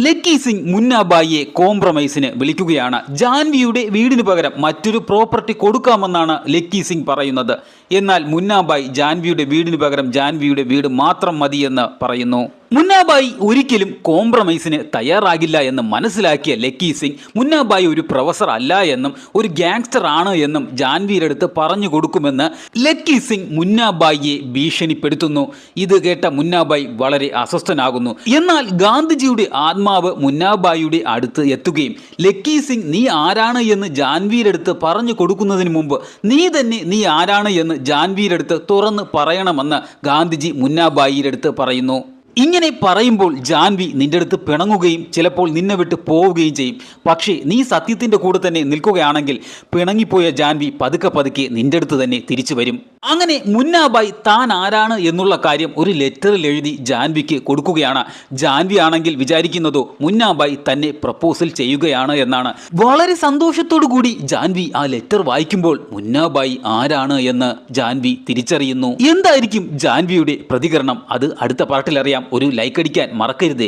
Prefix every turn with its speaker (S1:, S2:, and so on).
S1: Lucky Singh മുന്നാബായിയെ കോംപ്രമൈസിന് വിളിക്കുകയാണ്. ജാൻവിയുടെ വീടിന് പകരം മറ്റൊരു പ്രോപ്പർട്ടി കൊടുക്കാമെന്നാണ് ലക്കി സിംഗ് പറയുന്നത്. എന്നാൽ മുന്നാബായി ജാൻവിയുടെ വീടിന് പകരം ജാൻവിയുടെ വീട് മാത്രം മതിയെന്ന് പറയുന്നു. മുന്നാബായി ഒരിക്കലും കോംപ്രമൈസിന് തയ്യാറാകില്ല എന്ന് മനസ്സിലാക്കിയ ലക്കി സിംഗ് മുന്നാബായി ഒരു പ്രൊഫസർ അല്ല എന്നും ഒരു ഗാങ്സ്റ്റർ ആണ് എന്നും ജാൻവിയുടെ അടുത്ത് പറഞ്ഞു കൊടുക്കുമെന്ന് ലക്കി സിംഗ് മുന്നാബായിയെ ഭീഷണിപ്പെടുത്തുന്നു. ഇത് കേട്ട മുന്നാബായി വളരെ അസ്വസ്ഥനാകുന്നു. എന്നാൽ ഗാന്ധിജിയുടെ ആത്മാവ് മുന്നാബായിയുടെ അടുത്ത് എത്തുകയും ലക്കി സിംഗ് നീ ആരാണ് എന്ന് ജാൻവിയുടെ അടുത്ത് പറഞ്ഞു കൊടുക്കുന്നതിന് മുമ്പ് നീ ആരാണ് എന്ന് ജാൻവിയുടെ അടുത്ത് തുറന്ന് പറയണമെന്ന് ഗാന്ധിജി മുന്നാബായിയുടെ അടുത്ത് പറയുന്നു. ഇങ്ങനെ പറയുമ്പോൾ ജാൻവി നിന്റെ അടുത്ത് പിണങ്ങുകയും ചിലപ്പോൾ നിന്നെ വിട്ട് പോവുകയും ചെയ്യും. പക്ഷേ നീ സത്യത്തിൻ്റെ കൂടെ തന്നെ നിൽക്കുകയാണെങ്കിൽ പിണങ്ങിപ്പോയ ജാൻവി പതുക്കെ നിന്റെ അടുത്ത് തന്നെ തിരിച്ചു വരും. അങ്ങനെ മുന്നാബായി താൻ ആരാണ് എന്നുള്ള കാര്യം ഒരു ലെറ്ററിൽ എഴുതി ജാൻവിക്ക് കൊടുക്കുകയാണ്. ജാൻവി ആണെങ്കിൽ വിചാരിക്കുന്നതോ മുന്നാബായി തന്നെ പ്രപ്പോസൽ ചെയ്യുകയാണ് എന്നാണ്. വളരെ സന്തോഷത്തോടു കൂടി ജാൻവി ആ ലെറ്റർ വായിക്കുമ്പോൾ മുന്നാബായി ആരാണ് എന്ന് ജാൻവി തിരിച്ചറിയുന്നു. എന്തായിരിക്കും ജാൻവിയുടെ പ്രതികരണം? അത് അടുത്ത പാർട്ടിൽ അറിയാം. ഒരു ലൈക്ക് അടിക്കാൻ മറക്കരുതേ.